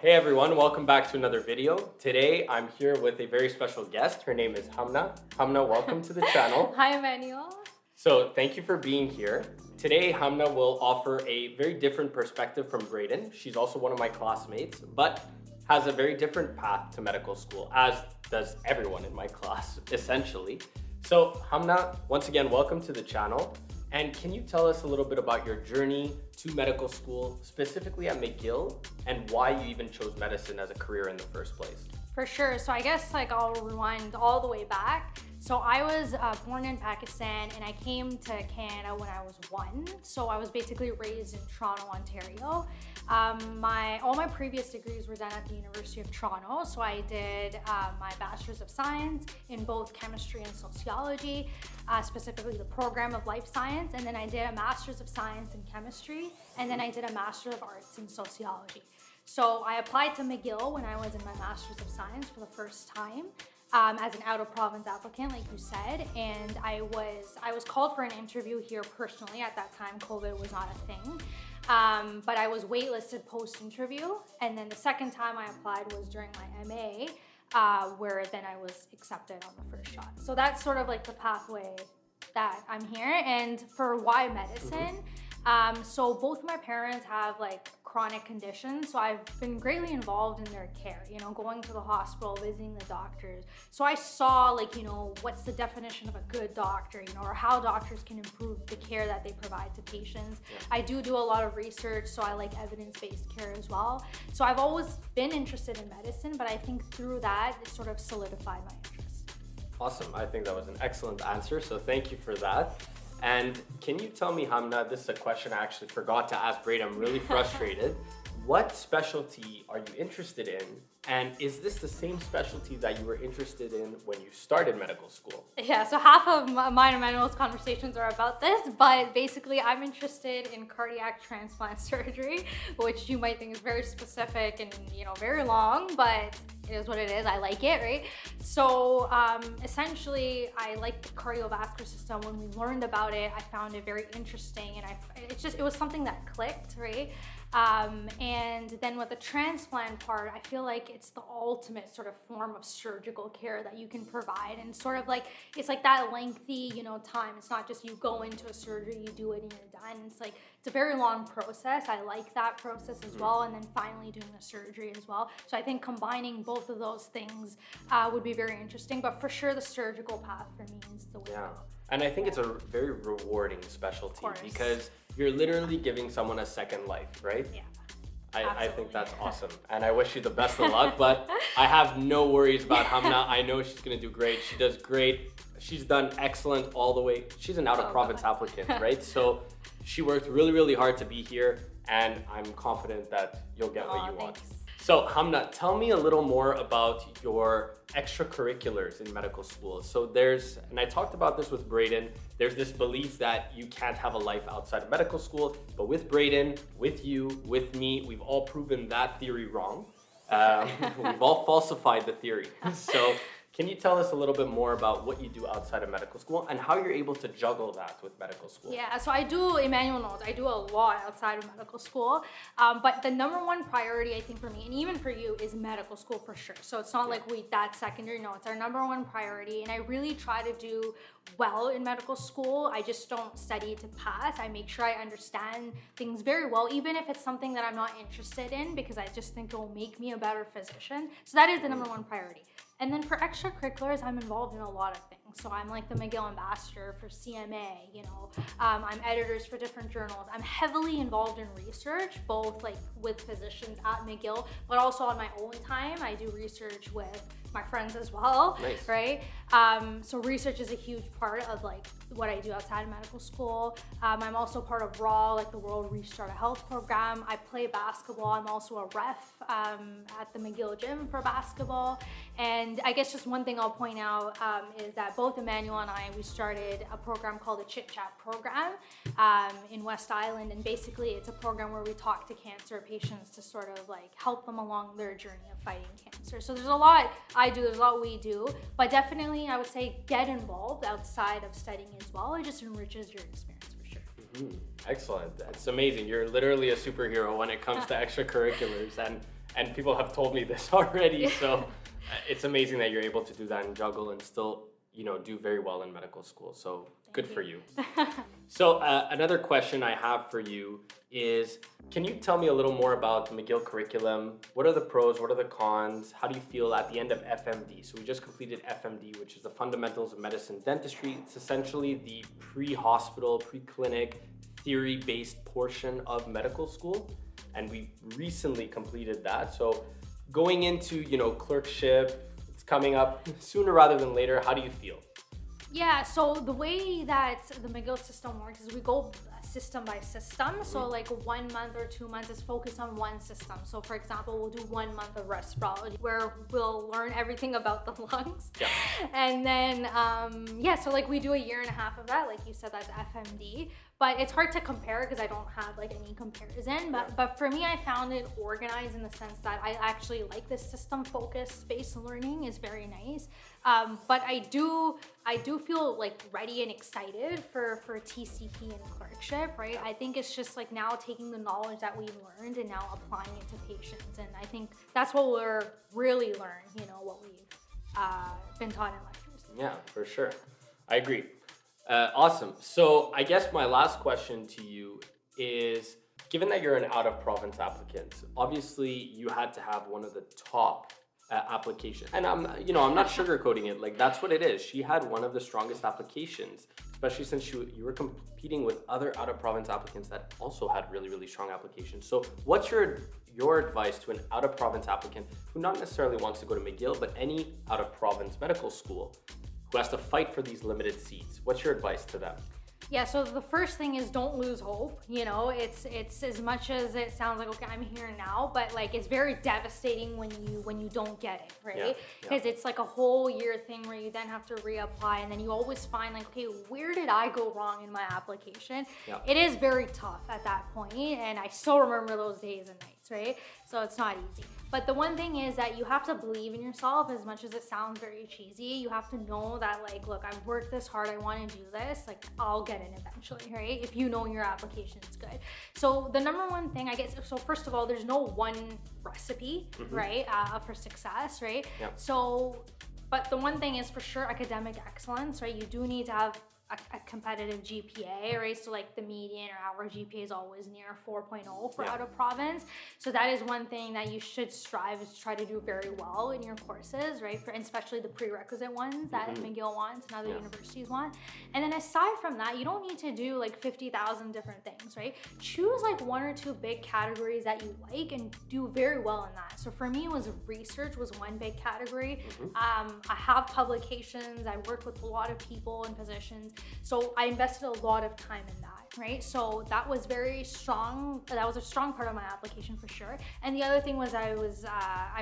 Hey everyone, welcome back to another video. Today I'm here with a very special guest. Her name is Hamnah. Hamnah, welcome to the channel. Hi, Emmanuel. So thank you for being here. Today Hamnah will offer a very different perspective from Braden. She's also one of my classmates, but has a very different path to medical school, as does everyone in my class, essentially. So Hamnah, once again, welcome to the channel. And can you tell us a little bit about your journey to medical school, specifically at McGill, and why you even chose medicine as a career in the first place? For sure. So I guess I'll rewind all the way back. So I was born in Pakistan and I came to Canada when I was 1. So I was basically raised in Toronto, Ontario. All my previous degrees were done at the University of Toronto. So I did my Bachelor's of Science in both chemistry and sociology, specifically the program of life science. And then I did a Master's of Science in chemistry. And then I did a Master of Arts in sociology. So I applied to McGill when I was in my Master's of Science for the first time. As an out-of-province applicant, like you said, and I was called for an interview here personally. At that time, COVID was not a thing, but I was waitlisted post-interview, and then the second time I applied was during my MA, where then I was accepted on the first shot. So that's sort of like the pathway that I'm here. And for why medicine, so both of my parents have chronic conditions, so I've been greatly involved in their care, going to the hospital, visiting the doctors. So I saw what's the definition of a good doctor, or how doctors can improve the care that they provide to patients. Yeah. I do a lot of research, so I like evidence-based care as well. So I've always been interested in medicine, but I think through that, it sort of solidified my interest. Awesome, I think that was an excellent answer, so thank you for that. And can you tell me, Hamnah, this is a question I actually forgot to ask Braden. I'm really frustrated. What specialty are you interested in? And is this the same specialty that you were interested in when you started medical school? Yeah, so half of mine and Manuel's conversations are about this, but basically I'm interested in cardiac transplant surgery, which you might think is very specific and very long, but it is what it is. I like it, right? So essentially, I like the cardiovascular system. When we learned about it, I found it very interesting, and it was something that clicked, right? And then with the transplant part, I feel like it's the ultimate sort of form of surgical care that you can provide, and sort of it's like that lengthy, time. It's not just you go into a surgery, you do it, and you're done. It's a very long process. I like that process as well, and then finally doing the surgery as well. So I think combining both of those things would be very interesting. But for sure, the surgical path for me is the way. Yeah, and I think it's a very rewarding specialty because you're literally giving someone a second life, right? Yeah. I think that's awesome, and I wish you the best of luck, but I have no worries about Hamnah. I know she's gonna do great. She does great. She's done excellent all the way. She's an out-of-province applicant, right? So she worked really, really hard to be here, and I'm confident that you'll get what you want. Thanks. So Hamnah, tell me a little more about your extracurriculars in medical school. So and I talked about this with Braden, there's this belief that you can't have a life outside of medical school, but with Braden, with you, with me, we've all proven that theory wrong. We've all falsified the theory. So can you tell us a little bit more about what you do outside of medical school and how you're able to juggle that with medical school? Yeah, so Emmanuel knows, I do a lot outside of medical school, but the number one priority, I think, for me, and even for you, is medical school for sure. So it's not like that's secondary, no, it's our number one priority, and I really try to do well in medical school. I just don't study to pass. I make sure I understand things very well, even if it's something that I'm not interested in, because I just think it will make me a better physician. So that is the number one priority. And then for extracurriculars, I'm involved in a lot of things. So I'm like the McGill ambassador for CMA, I'm editors for different journals. I'm heavily involved in research, both with physicians at McGill, but also on my own time. I do research with my friends as well, nice. Right? So research is a huge part of what I do outside of medical school. I'm also part of RAW, the World Restart Health Program. I play basketball. I'm also a ref at the McGill gym for basketball. And I guess just one thing I'll point out is that both Emmanuel and we started a program called the Chit Chat program in West Island. And basically it's a program where we talk to cancer patients to sort of help them along their journey of fighting cancer. So there's a lot there's a lot we do, but definitely I would say get involved outside of studying as well. It just enriches your experience for sure. Mm-hmm. Excellent. That's amazing. You're literally a superhero when it comes to extracurriculars. and people have told me this already. So it's amazing that you're able to do that and juggle and still, do very well in medical school. So good for you. So another question I have for you is, can you tell me a little more about the McGill curriculum? What are the pros? What are the cons? How do you feel at the end of FMD? So we just completed FMD, which is the Fundamentals of Medicine Dentistry. It's essentially the pre-hospital, pre-clinic, theory-based portion of medical school. And we recently completed that. So going into, clerkship, it's coming up sooner rather than later. How do you feel? Yeah, so the way that the McGill system works is we go system by system. So like 1 month or 2 months is focused on one system. So for example, we'll do 1 month of respirology where we'll learn everything about the lungs. Yeah. And then, so like we do a year and a half of that. Like you said, that's FMD. But it's hard to compare because I don't have like any comparison. But for me, I found it organized in the sense that I actually like this system focused based learning is very nice. But I do feel like ready and excited for TCP and clerkship, right? I think it's just like now taking the knowledge that we learned and now applying it to patients. And I think that's what we're really learning, what we've been taught in lectures. Yeah, for sure. I agree. Awesome. So I guess my last question to you is, given that you're an out-of-province applicant, obviously you had to have one of the top applications. And I'm not sugarcoating it. Like, that's what it is. She had one of the strongest applications, especially since you were competing with other out-of-province applicants that also had really, really strong applications. So what's your advice to an out-of-province applicant who not necessarily wants to go to McGill, but any out-of-province medical school, who has to fight for these limited seats? What's your advice to them? Yeah, so the first thing is don't lose hope. It's as much as it sounds like, okay, I'm here now, but like it's very devastating when you don't get it, right? Because it's like a whole year thing where you then have to reapply, and then you always find like, okay, where did I go wrong in my application? Yeah. It is very tough at that point, and I still remember those days and nights, right? So it's not easy. But the one thing is that you have to believe in yourself. As much as it sounds very cheesy, you have to know that like, look, I've worked this hard, I want to do this, like I'll get it eventually, right? If you know your application is good. So the number one thing, I guess, so first of all, there's no one recipe, right, for success, right? Yep. So, but the one thing is for sure academic excellence, right? You do need to have a competitive GPA, right? So like the median or average GPA is always near 4.0 for out of province. So that is one thing that you should strive is to try to do very well in your courses, right? And especially the prerequisite ones that McGill wants and other universities want. And then aside from that, you don't need to do like 50,000 different things, right? Choose like 1 or 2 big categories that you like and do very well in that. So for me, it was research was one big category. I have publications. I work with a lot of people and positions. So I invested a lot of time in that, right? So that was very strong. That was a strong part of my application for sure. And the other thing was I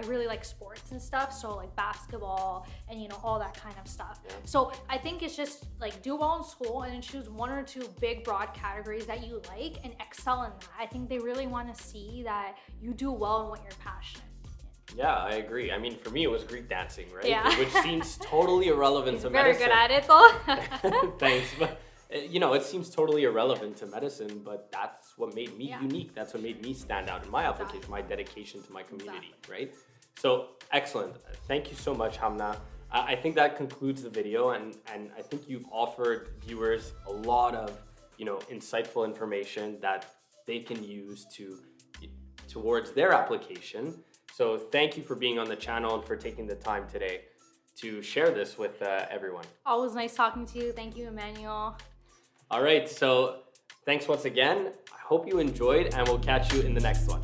really like sports and stuff. So like basketball and, all that kind of stuff. Yeah. So I think it's just like do well in school and then choose 1 or 2 big broad categories that you like and excel in that. I think they really want to see that you do well in what you're passionate. Yeah, I agree. I mean, for me, it was Greek dancing, right? Yeah. Which seems totally irrelevant to medicine. Very good at it, though. Thanks. But, it seems totally irrelevant to medicine, but that's what made me unique. That's what made me stand out in my application, my dedication to my community, right? So, excellent. Thank you so much, Hamnah. I think that concludes the video, and I think you've offered viewers a lot of, insightful information that they can use towards their application. So thank you for being on the channel and for taking the time today to share this with everyone. Always nice talking to you. Thank you, Emmanuel. All right, so thanks once again. I hope you enjoyed, and we'll catch you in the next one.